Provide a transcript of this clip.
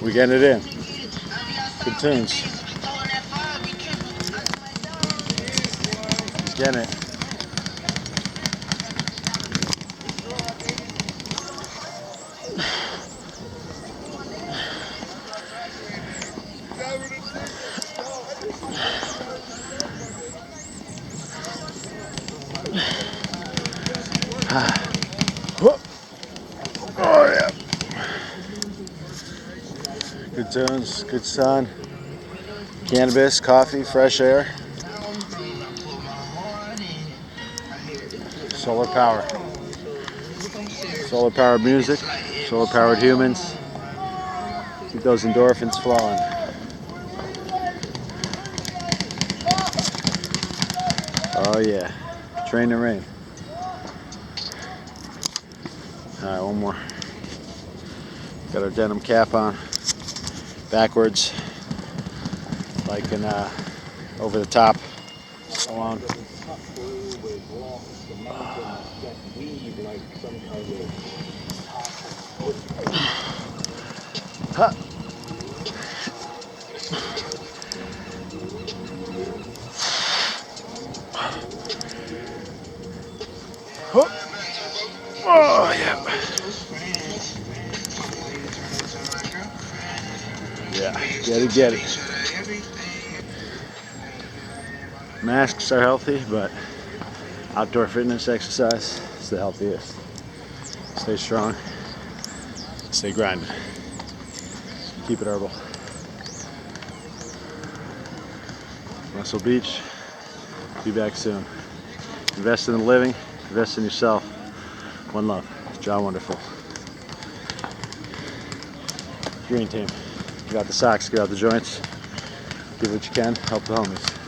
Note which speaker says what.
Speaker 1: We getting it in. Good tunes. He's getting it. Oh yeah. Good tunes, good sun, cannabis, coffee, fresh air, solar power, solar powered music, solar powered humans. Keep those endorphins flowing. Oh yeah, train the rain. All right, one more. Got our denim cap on, backwards, like an over the top salon. Huh. Oh yeah. Yeah, get it. Masks are healthy, but outdoor fitness exercise is the healthiest. Stay strong, stay grinding, keep it herbal. Muscle Beach, be back soon. Invest in the living, invest in yourself. One love, John Wonderful. Green team, get out the socks, get out the joints, do what you can, help the homies.